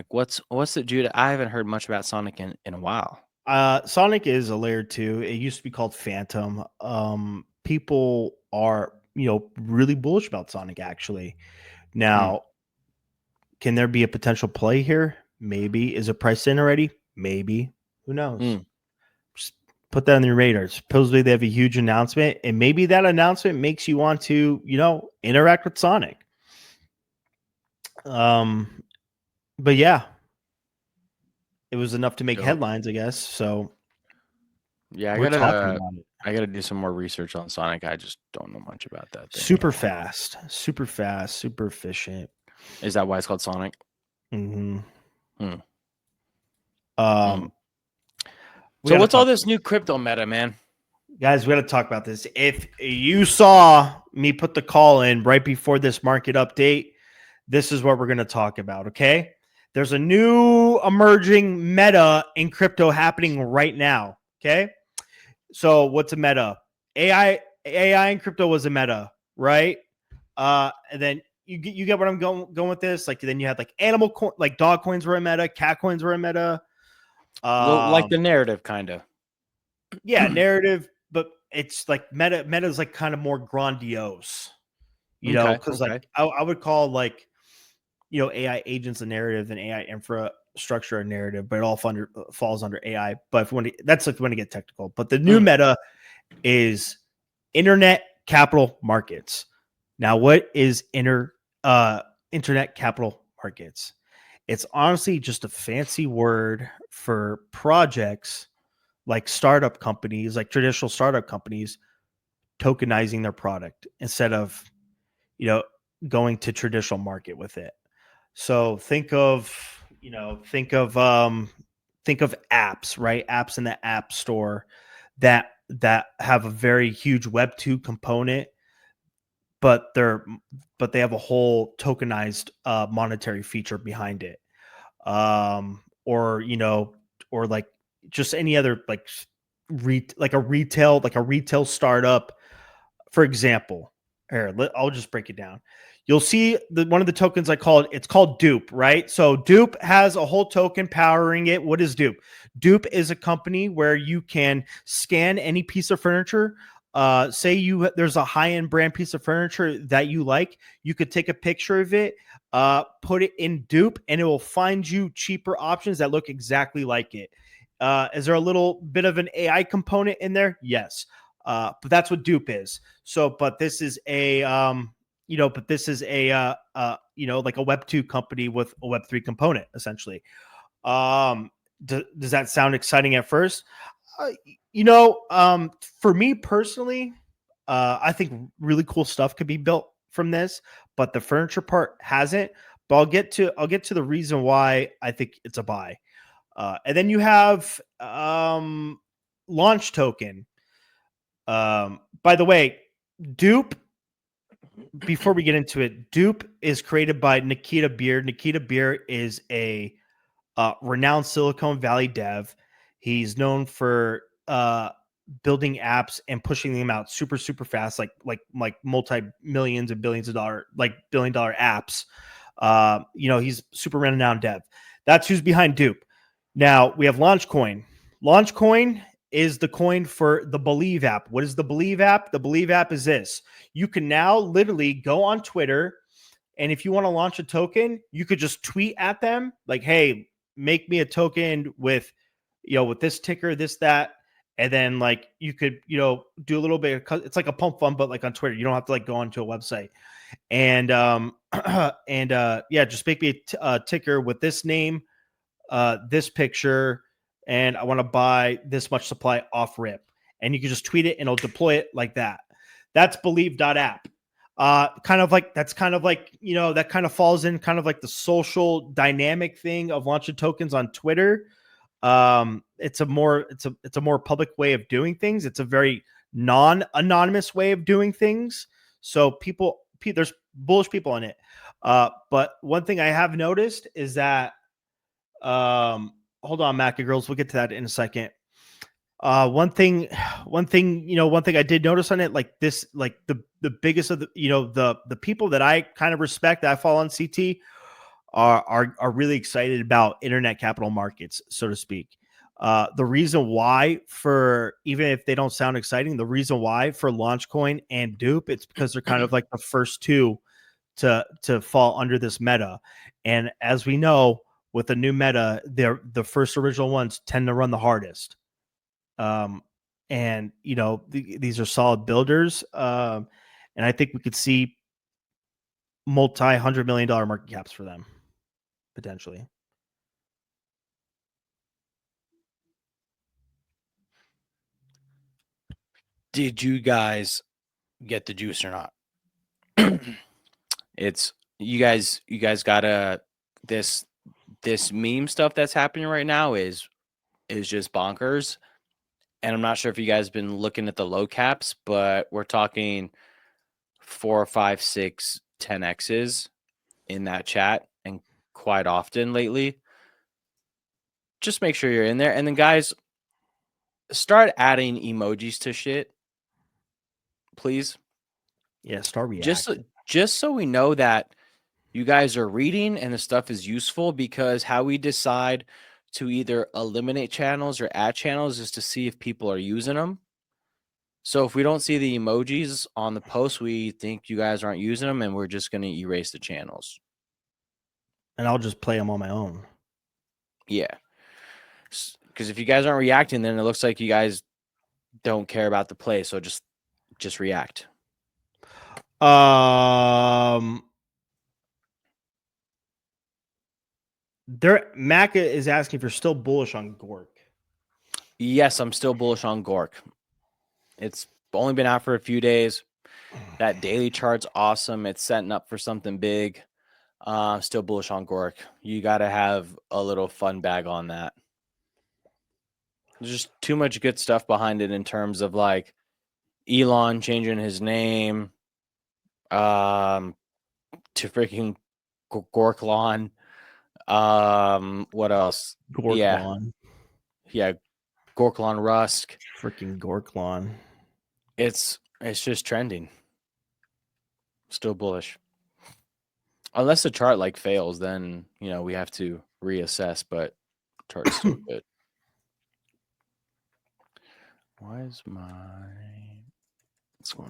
What's it, Judah? I haven't heard much about Sonic in a while. Sonic is a layer 2. It used to be called Phantom. People are, really bullish about Sonic actually. Now, can there be a potential play here? Maybe. Is it priced in already? Maybe. Who knows? Just put that on your radar. Supposedly they have a huge announcement, and maybe that announcement makes you want to, interact with Sonic. But yeah, it was enough to make headlines, I guess. So yeah, we're talking about it. I gotta do some more research on Sonic. I just don't know much about that thing. Super fast, super efficient. Is that why it's called Sonic? So what's all this new crypto meta, man? Guys, we got to talk about this. If you saw me put the call in right before this market update, this is what we're going to talk about. Okay. There's a new emerging meta in crypto happening right now. Okay. So what's a meta? AI in crypto was a meta, right? And then you get what I'm going with this. Like then you had like like dog coins were a meta, cat coins were a meta. Like the narrative, kind of. Yeah, narrative, but it's like meta is like kind of more grandiose, Okay. because Okay. like I would call like AI agents a narrative and AI infrastructure a narrative, but it all falls under AI. But if we want to, that's if we want to get technical. But the new meta is internet capital markets. Now, what is internet capital markets? It's honestly just a fancy word for projects like startup companies, like traditional startup companies, tokenizing their product instead of, you know, going to traditional market with it. So think of apps, right? Apps in the app store that have a very huge web 2 component, but they have a whole tokenized monetary feature behind it. Or or like just any other like like a retail startup, for example. Here, I'll just break it down. You'll see one of the tokens it's called Dupe, right? So Dupe has a whole token powering it. What is Dupe? Dupe is a company where you can scan any piece of furniture. Say there's a high-end brand piece of furniture that you like. You could take a picture of it, put it in Dupe, and it will find you cheaper options that look exactly like it. Is there a little bit of an AI component in there? Yes. But that's what Dupe is. So, but this is a like a Web 2 company with a Web 3 component, essentially. Does that sound exciting at first? Uh, for me personally, I think really cool stuff could be built from this, but the furniture part hasn't. But I'll get to the reason why I think it's a buy. And then you have launch token. By the way, Dupe, before we get into it, Dupe is created by Nikita Beer. Nikita Beer is a renowned Silicon Valley dev. He's known for building apps and pushing them out super super fast, like multi millions and billions of dollar, like $1 billion apps. He's super renowned dev. That's who's behind Dupe. Now we have Launchcoin. Launchcoin is the coin for the Believe app. What is the Believe app? The Believe app is this. You can now literally go on Twitter, and if you want to launch a token, you could just tweet at them like, "Hey, make me a token with, with this ticker, this, that." And then like you could, do a little bit of, it's like a pump fund, but like on Twitter, you don't have to like go onto a website. And yeah, just make me a ticker with this name, this picture, and I want to buy this much supply off rip. And you can just tweet it and it'll deploy it like that. That's believe.app. That kind of that kind of falls in kind of like the social dynamic thing of launching tokens on Twitter. It's a more public way of doing things. It's a very non-anonymous way of doing things. So there's bullish people on it. But one thing I have noticed is that hold on, Maca girls, we'll get to that in a second. One thing I did notice on it, like this, like the biggest of the people that I kind of respect that I follow on CT are really excited about internet capital markets, so to speak. The reason why, for even if they don't sound exciting, the reason why for Launchcoin and Dupe, it's because they're kind of like the first two to fall under this meta. And as we know, with the new meta, they're the first original ones tend to run the hardest. And these are solid builders. And I think we could see multi-$100 million market caps for them potentially. Did you guys get the juice or not? It's you guys gotta this meme stuff that's happening right now is just bonkers. And I'm not sure if you guys been looking at the low caps, but we're talking 4, 5, 6, 10x's in that chat, and quite often lately. Just make sure you're in there. And then guys, start adding emojis to shit, please. Yeah, start Just reacting. just so we know that you guys are reading and the stuff is useful, because how we decide to either eliminate channels or add channels is to see if people are using them. So if we don't see the emojis on the post, we think you guys aren't using them, and we're just going to erase the channels. And I'll just play them on my own. Yeah. Because if you guys aren't reacting, then it looks like you guys don't care about the play. So just react. Mac is asking if you're still bullish on Gork. Yes, I'm still bullish on Gork. It's only been out for a few days. That daily chart's awesome. It's setting up for something big. Still bullish on Gork. You got to have a little fun bag on that. There's just too much good stuff behind it in terms of like Elon changing his name to freaking Gorklon. What else? Gorklon. Yeah, Gorklon Rusk. Freaking Gorklon. It's just trending. Still bullish. Unless the chart like fails, then we have to reassess, but chart's still good. What's going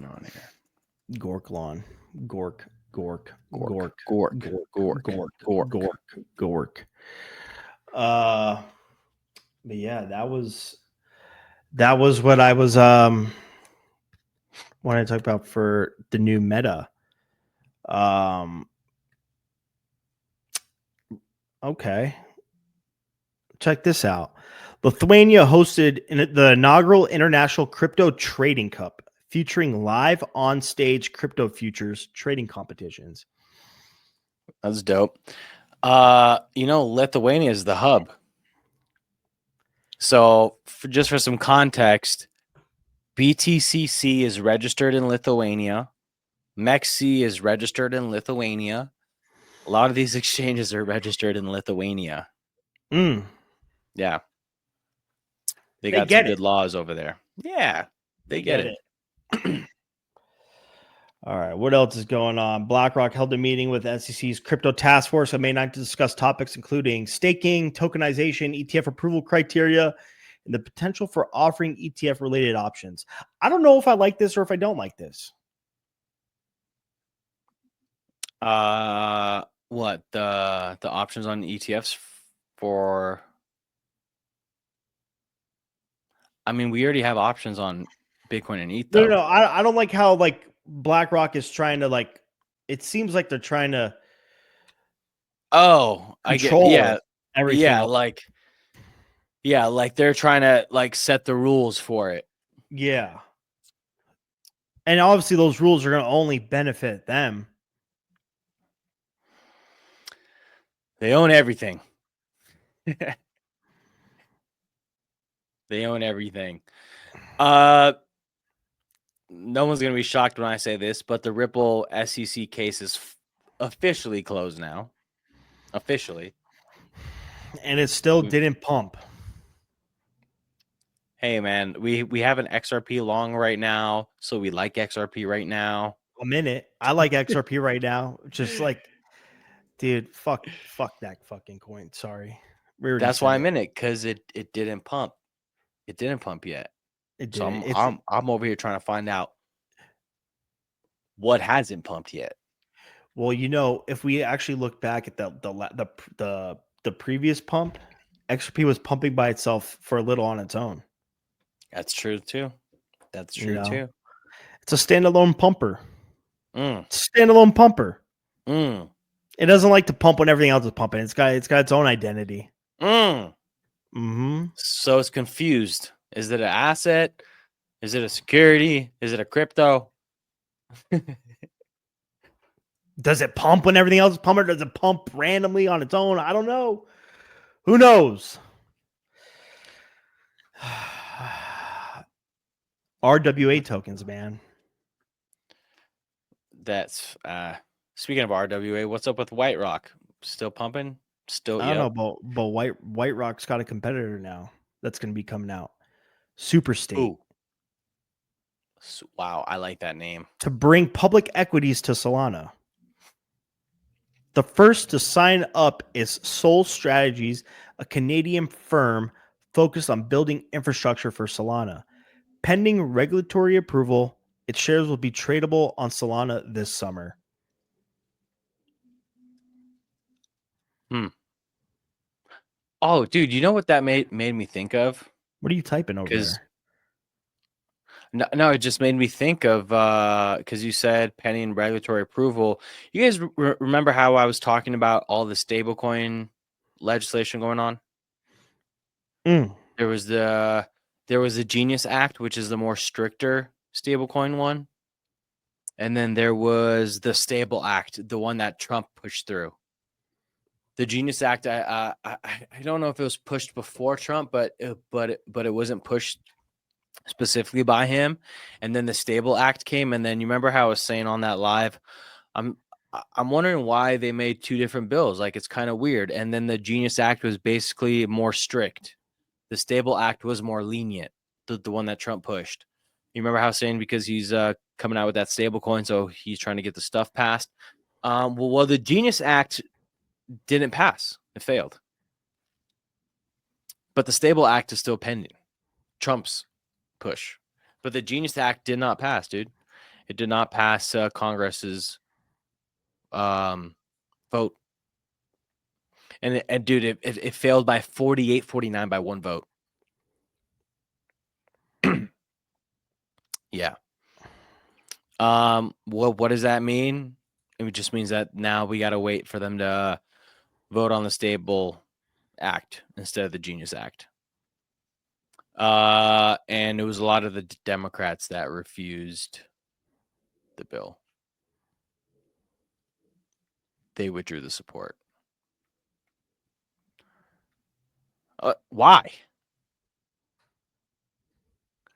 on here? Gorklon. Gork. But yeah, that was what I was wanting to talk about for the new meta. Okay. Check this out. Lithuania hosted the inaugural International Crypto Trading Cup, featuring live on-stage crypto futures trading competitions. That's dope. Lithuania is the hub. So just for some context, BTCC is registered in Lithuania. MEXC is registered in Lithuania. A lot of these exchanges are registered in Lithuania. Yeah. They got some good laws over there. Yeah, they get it. All right, what else is going on? BlackRock held a meeting with SEC's crypto task force on May 9th to discuss topics including staking, tokenization, ETF approval criteria, and the potential for offering ETF-related options. I don't know if I like this or if I don't like this. What the options on ETFs for? I mean, we already have options on Bitcoin and ETH. No, I don't like how like BlackRock is trying to like. It seems like they're trying to. Oh, control everything. Like they're trying to like set the rules for it. Yeah, and obviously those rules are going to only benefit them. They own everything. They own everything. No one's going to be shocked when I say this, but the Ripple SEC case is officially closed now. Officially. And it still didn't pump. Hey, man, we have an XRP long right now, so we like XRP right now. A minute. I like XRP right now. Just like, dude, fuck that fucking coin. Sorry. That's why I'm in it, because it didn't pump. It didn't pump yet. So I'm over here trying to find out what hasn't pumped yet. Well, if we actually look back at the previous pump, XRP was pumping by itself for a little on its own. That's true too. That's true too. It's a standalone pumper. It's a standalone pumper. It doesn't like to pump when everything else is pumping. It's got its own identity. So it's confused. Is it an asset? Is it a security? Is it a crypto? Does it pump when everything else is pumping? Does it pump randomly on its own? I don't know. Who knows? RWA tokens, man. That's speaking of RWA, what's up with White Rock? Still pumping? Still, I don't yep. know, but White Rock's got a competitor now that's going to be coming out. Super State. Ooh. Wow, I like that name. To bring public equities to Solana. The first to sign up is Sol Strategies, a Canadian firm focused on building infrastructure for Solana. Pending regulatory approval, its shares will be tradable on Solana this summer. Oh, dude, you know what that made me think of? What are you typing over Because there? no, it just made me think of because you said pending regulatory approval. You guys remember how I was talking about all the stablecoin legislation going on? Mm. There was the Genius Act, which is the more stricter stablecoin one, and then there was the Stable Act, the one that Trump pushed through. The Genius Act, I don't know if it was pushed before Trump, but it wasn't pushed specifically by him. And then the Stable Act came, and then you remember how I was saying on that live, I'm wondering why they made two different bills. Like, it's kind of weird. And then the Genius Act was basically more strict. The Stable Act was more lenient, the one that Trump pushed. You remember how I was saying because he's coming out with that stable coin, so he's trying to get the stuff passed. Well, the Genius Act didn't pass. It failed. But the Stable Act is still pending. Trump's push. But the Genius Act did not pass, dude. It did not pass Congress's vote. And dude, it failed by 48-49 by one vote. Yeah. What does that mean? It just means that now we got to wait for them to vote on the Stable Act instead of the Genius Act. And it was a lot of the Democrats that refused the bill. They withdrew the support. Why?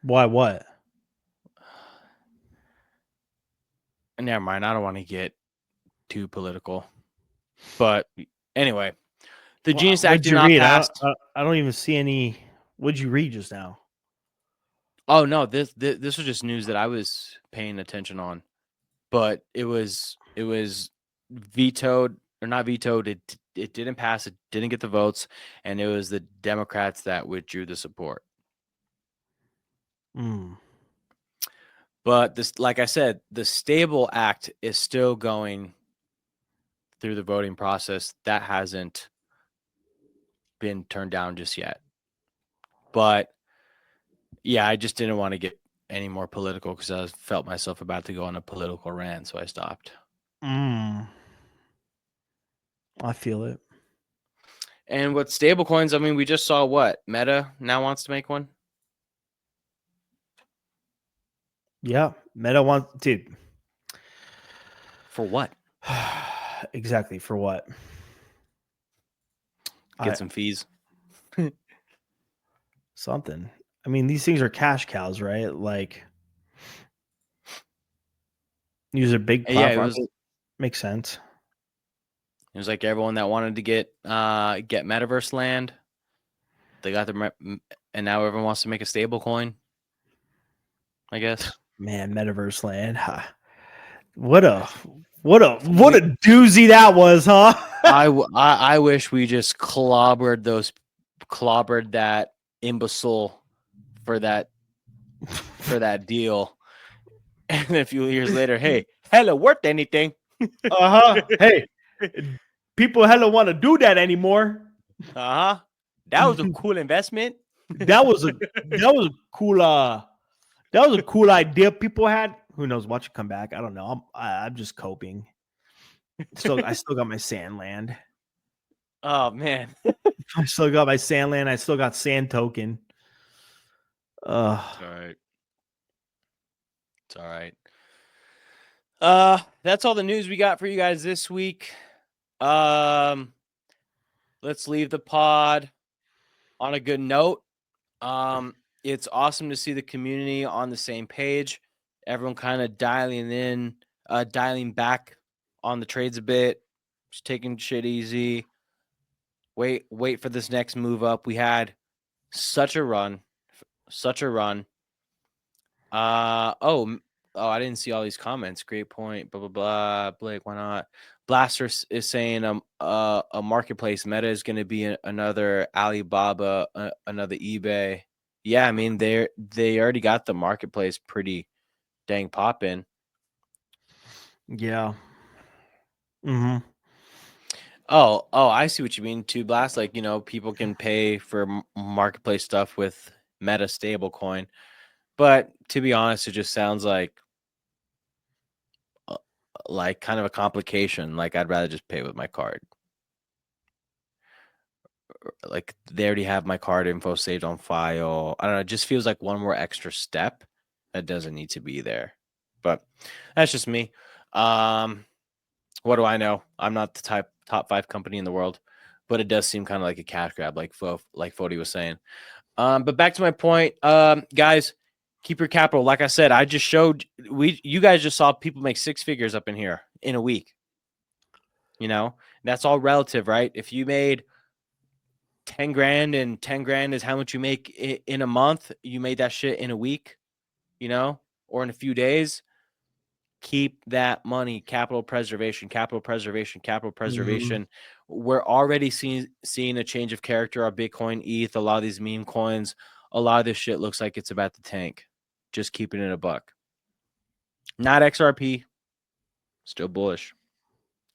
Why what? Never mind. I don't want to get too political. But anyway, the Genius Act What'd did you not read? pass. I don't even see any. What'd you read just now? Oh no, this was just news that I was paying attention on. But it was vetoed or not vetoed. It didn't pass. It didn't get the votes, and it was the Democrats that withdrew the support. Mm. But this, like I said, the Stable Act is still going through the voting process. That hasn't been turned down just yet. But yeah, I just didn't want to get any more political because I felt myself about to go on a political rant, so I stopped. I feel it. And with stablecoins, I mean, we just saw what Meta now wants to make one. Yeah, Meta wants, dude. For what? Exactly for what? Get some fees. Something. I mean, these things are cash cows, right? Like, use a big And yeah, platform. Makes sense. it was like everyone that wanted to get metaverse land, they got their and now everyone wants to make a stable coin, I guess. Man, Metaverse Land. What a doozy that was, huh? I wish we just clobbered that imbecile for that deal. And a few years later, hey, hella worth anything. Hey, people hella want to do that anymore. That was a cool investment. That was a cool idea people had. Who knows? Watch it come back. I don't know. I'm just coping. I still got my sand land. Oh man. I still got my sand land. I still got sand token. All right. It's all right. That's all the news we got for you guys this week. Let's leave the pod on a good note. It's awesome to see the community on the same page. Everyone kind of dialing back on the trades a bit, just taking shit easy. Wait for this next move up. We had such a run. Oh, I didn't see all these comments. Great point. Blah blah blah. Blake, why not? Blaster is saying a marketplace. Meta is going to be another Alibaba, another eBay. Yeah, I mean they already got the marketplace pretty dang popping. Yeah. Mm-hmm. Oh, I see what you mean too, Blast. Like, people can pay for marketplace stuff with Meta stablecoin, but to be honest, it just sounds like kind of a complication. Like, I'd rather just pay with my card. Like, they already have my card info saved on file. I don't know. It just feels like one more extra step that doesn't need to be there. But that's just me. What do I know? I'm not the top 5 company in the world, but it does seem kind of like a cash grab, like Fody was saying. But back to my point, guys, keep your capital. Like I said, I just showed you guys just saw people make 6 figures up in here in a week. That's all relative, right? If you made 10 grand and 10 grand is how much you make in a month, you made that shit in a week, or in a few days. Keep that money. Capital preservation. Mm-hmm. We're already seeing a change of character on Bitcoin, ETH, a lot of these meme coins. A lot of this shit looks like it's about to tank. Just keeping it a buck. Not XRP, still bullish.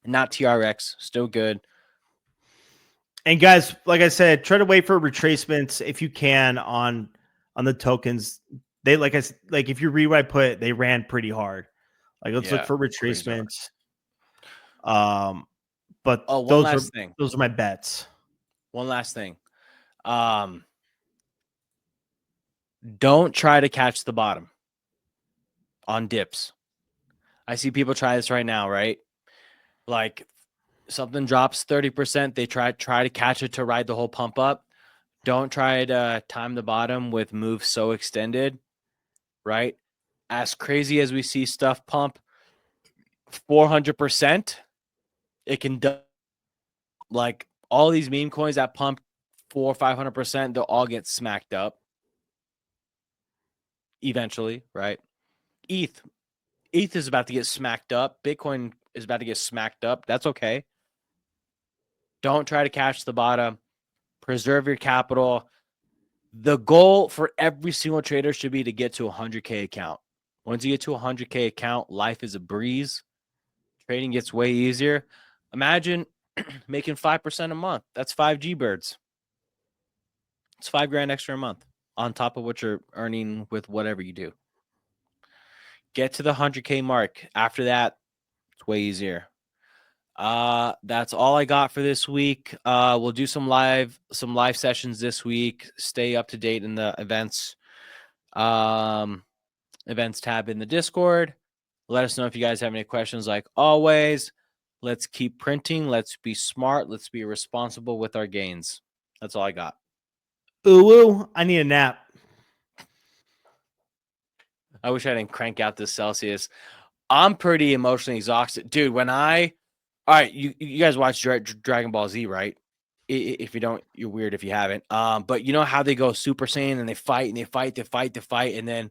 Not TRX, still good. And guys, like I said, try to wait for retracements if you can on the tokens. They like if you read what I put, they ran pretty hard. Like let's look Yeah, for crazy hard. retracements. But Oh, one those are last thing. my bets. One last thing. Don't try to catch the bottom on dips. I see people try this right now, right? Like something drops 30%, they try to catch it to ride the whole pump up. Don't try to time the bottom with moves so extended, right? As crazy as we see stuff pump 400%, it can like all these meme coins that pump 400-500%, they'll all get smacked up eventually, right? ETH is about to get smacked up. Bitcoin is about to get smacked up. That's okay. Don't try to catch the bottom. Preserve your capital. The goal for every single trader should be to get to a 100K account. Once you get to a 100K account, life is a breeze. Trading gets way easier. Imagine making 5% a month. That's 5 birds. It's $5,000 extra a month on top of what you're earning with whatever you do. Get to the 100K mark. After that, it's way easier. That's all I got for this week. We'll do some live sessions this week. Stay up to date in the events tab in the Discord. Let us know if you guys have any questions. Like always, let's keep printing. Let's be smart. Let's be responsible with our gains. That's all I got. Ooh, I need a nap. I wish I didn't crank out this Celsius. I'm pretty emotionally exhausted, dude. All right, you guys watch Dragon Ball Z, right? If you don't, you're weird if you haven't. But you know how they go Super Saiyan and they fight, and then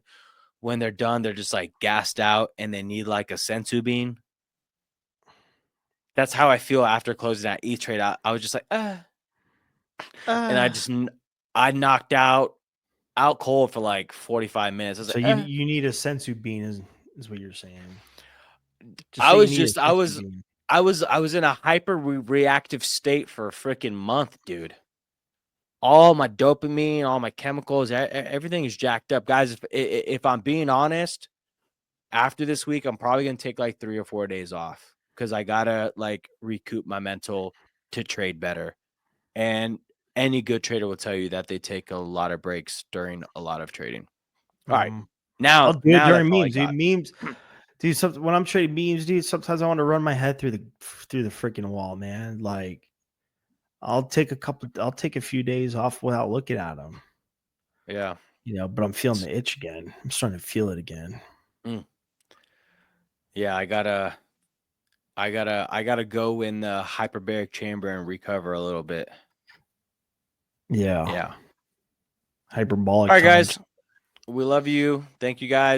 when they're done, they're just like gassed out and they need like a sensu bean. That's how I feel after closing that E-Trade out. I was just like, and I knocked out cold for like 45 minutes. I was So like, you need a sensu bean is what you're saying. Just I say you was need a just I sensu was bean. I was in a hyper reactive state for a freaking month, dude. All my dopamine, all my chemicals, everything is jacked up, guys. If I'm being honest, after this week, I'm probably gonna take like 3 or 4 days off because I gotta like recoup my mental to trade better. And any good trader will tell you that they take a lot of breaks during a lot of trading. All right, I'll now do it that's during all I memes, dude. got. Memes, dude. When I'm trading memes, dude, sometimes I want to run my head through the freaking wall, man. Like, I'll take a few days off without looking at them. Yeah. You know, but I'm feeling the itch again. I'm starting to feel it again. Yeah, I gotta go in the hyperbaric chamber and recover a little bit. Yeah. Yeah. Hyperbolic All right, times. guys. We love you. Thank you guys.